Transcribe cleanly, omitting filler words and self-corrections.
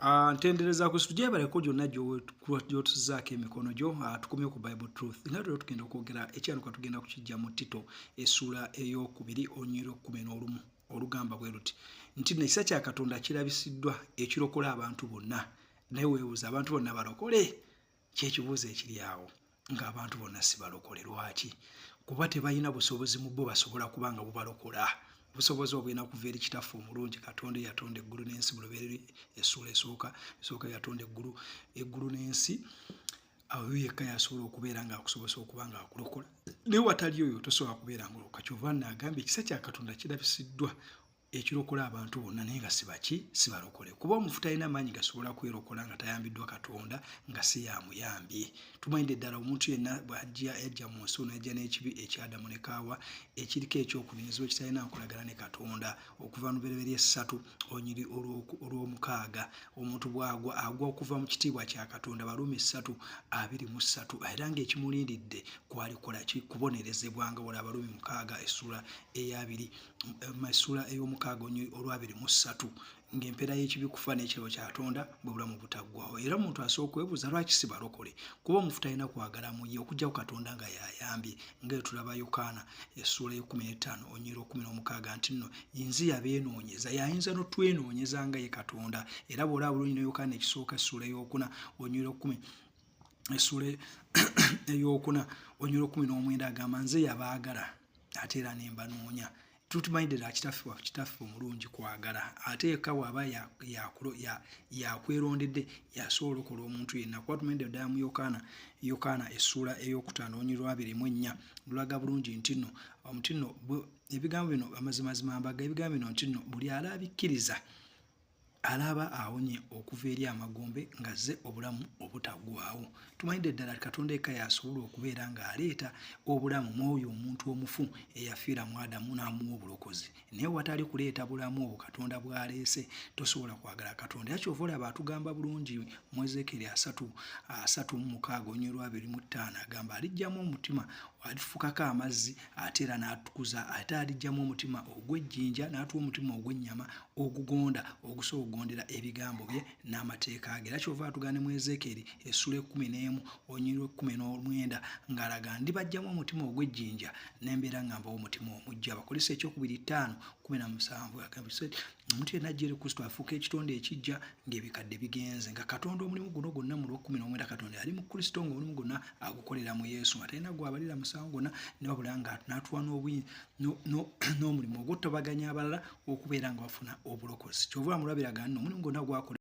Ntendereza ku studio bareko gyonna gy'otuzaako emikono gyo tukomye ku Bible Truth nga lero tugenda okwogera ekyanuka tugenda kukijja mu Tito essula ey'okubiri olunyiriro 11 olugamba bwe luti nti n'ekisa kya Katonda kirabisiddwa ekirokola abantu bonna naye weebuuza abantu bonna balokole kyekibuuzo ekiri awo ng'abantu bonna si balokole lwaki kuba tebalina busobozi mu bo basobola kuba nga bubalokola obusobozi obulina kuva eri kitaffe omulungi Katonda yatonda eggulu n'ensi muloberere essula esooka yatonda eggulu n'ensi awo yekka yasobola okubeera ng'akusobosa okuba ng'akulokola naye watali oyo tosobola kubeera ng'oloka kyova n'agamba ekisa kya Katonda kirabisiddwa ekirokola abantu bonna naye nga si balokole kuba omuntu talina maanyi gasobola kwerokola nga tayambiddwa Katonda nga si yamuyambye tumayinde ddala omuntu yenna bw'ajja mu nsi ono yajja n'ekibi ekya Adamu ne Kaawa ekiriko eky'okubirizibwa ekitalina nkolagana ne Katonda okuva mu lubereberye 3 onyiri olw'omukaaga omuntu bw'agwa okuva mu kitiibwa kya Katonda Baruumi 3:23 era ng'ekimulindidde kwali kola ki kubonerezebwa nga wala Abaruumi 6 essula ey'omukaaga olwa23 ng'empeera y'ekibi kufa n'ekirabo kya Katonda bwe bulamu butaggwawo era omuntu asooka okwebuuza lwaki si balokole kuba omuntu talina kwagala mu ye okugyawo Katonda nga yayambye nga tulaba Yokaana essula y'e15 onyiro 16 nti nno yinzi yabeenoonyeza yayinza n'otwenoonyeza nga ye Katonda era bw'olaba bulungi ne Yokaana ekisooka essula ey'okuna onyiro 10 essula ey'okuna onyiro 19 agamba nze yabaagala ate era ne mbanoonya tutumayinde la kitaffe omulungi kwagala ate yekka bw'aba yakwerondedde yasobola okukola omuntu yenna kuba tumayinde ddala mu Yokaana essula ey'okutaano onyiro 24 lulaga bulungi nti nno omuti nno ebigambo bino amazimazima mbaga ebigambo bino nti nno buli alaabikkiriza alaba awonye okuva eri amagombe ngazze obulamu obutaggwaawo tumayinde ddala Katonda yekka yasobola okubeera ng'aleeta obulamu mw'oyo omuntu omufu eyafiira mu Adamu n'amuwa obulokozi naye watali kuleeta bulamu obwo Katonda bw'aleese tosobola kwagala Katonda era kyova olaba atugamba bulungi mu Ezeekeri 3:6 onyiro 25 agamba alijjamu omutima alifukako amazzi ate era n'atukuza ate alijjamu omutima ogw'ejjinja n'atuwa omutima ogw'ennyama ogugonda ogusobola okugondera ebigambo bye n'amateeka ge era kyova atugane mu Ezeekeri essula 11 onyiro 19 ng'alaga ndibajjamu omutima ogw'ejjinja n'embeera nga mbawo omutima omujja Abakolose 2:17 agamba omuntu yenna ajja eri Kristo afuuka ekitonde ekijja ng'ebikadde bigenze nga Katonda omulimu guno gwonna mu lw'19 Katonda yali mu Kristo ng'omulimu gwonna agukolera mu Yesu nga talina gw'abalira musango gwonna ne wabula nga n'atuwa n'omulimu ogw'ottobaganya abalala okubeera nga bafuna obulokozi kyova mulabiraga nno omulimu gwonna gwakola